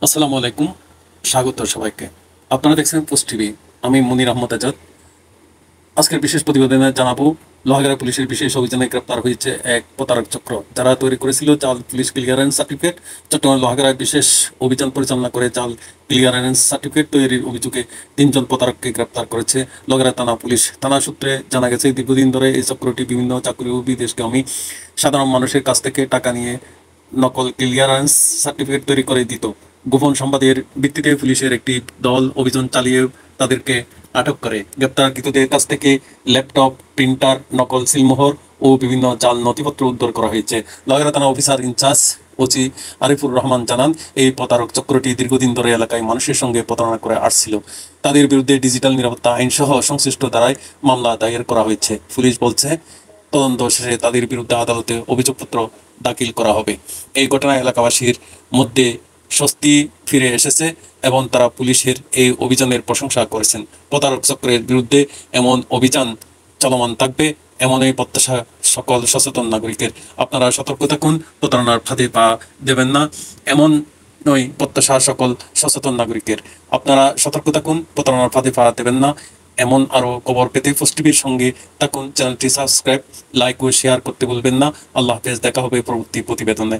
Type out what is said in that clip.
আসসালামু আলাইকুম, স্বাগত সবাইকে। আপনারা দেখছেন পোস্ট টিভি। আমি মুনির আহমদ আজাদ। আজকের বিশেষ প্রতিবেদনে জানাবো, লোহাগাড়া পুলিশের বিশেষ অভিযানে গ্রেপ্তার হয়েছে এক প্রতারক চক্র, যারা তৈরি করেছিল জাল পুলিশ ক্লিয়ারেন্স সার্টিফিকেট। চট্টগ্রাম লোহাগাড়ায় বিশেষ অভিযান পরিচালনা করে জাল ক্লিয়ারেন্স সার্টিফিকেট তৈরির অভিযোগে 3জন প্রতারককে গ্রেপ্তার করেছে লোহাগাড়া থানা পুলিশ। থানা সূত্রে জানা গেছে, দীর্ঘদিন ধরে এই চক্রটি বিভিন্ন চাকরি ও বিদেশগামী সাধারণ মানুষের কাছ থেকে টাকা নিয়ে নকল ক্লিয়ারেন্স সার্টিফিকেট তৈরি করে দিত। গোপন সংবাদের ভিত্তিতে পুলিশের একটি দল অভিযান চালিয়ে তাদেরকে আটক করে। গ্রেপ্তারকৃতদের কাছ থেকে ল্যাপটপ, প্রিন্টার, নকল সিলমোহর ও বিভিন্ন জাল নথিপত্র উদ্ধার করা হয়েছে। লোহাগাড়া থানা officer in charge OC Arifur Rahman জানান, এই প্রতারক চক্রটি দীর্ঘদিন ধরে এলাকায় মানুষের সঙ্গে প্রতারণা করে আসছিল। তাদের বিরুদ্ধে ডিজিটাল নিরাপত্তা আইন সহ সংশ্লিষ্ট ধারায় মামলা দায়ের করা হয়েছে। পুলিশ বলছে, তদন্ত শেষে তাদের বিরুদ্ধে আদালতে অভিযোগপত্র দাখিল করা হবে। এই ঘটনায় এলাকাবাসীর মধ্যে স্বস্তি ফিরে এসেছে এবং তারা পুলিশের এই অভিযানের প্রশংসা করেছেন। প্রতারক চক্রের বিরুদ্ধে এমন অভিযান চলমান থাকবে, এমন এই প্রত্যাশা সকল সচেতন নাগরিকের। আপনারা সতর্ক থাকুন, প্রতারণার ফাঁদে পা দেবেন না, এমন নয় প্রত্যাশা সকল সচেতন নাগরিকের। আপনারা সতর্ক থাকুন, প্রতারণার ফাঁদে পা দেবেন না, এমন আরো খবর পেতে পোস্ট টিভির সঙ্গে থাকুন। চ্যানেলটি সাবস্ক্রাইব, লাইক ও শেয়ার করতে ভুলবেন না। আল্লাহ হাফেজ, দেখা হবে পরবর্তী প্রতিবেদনে।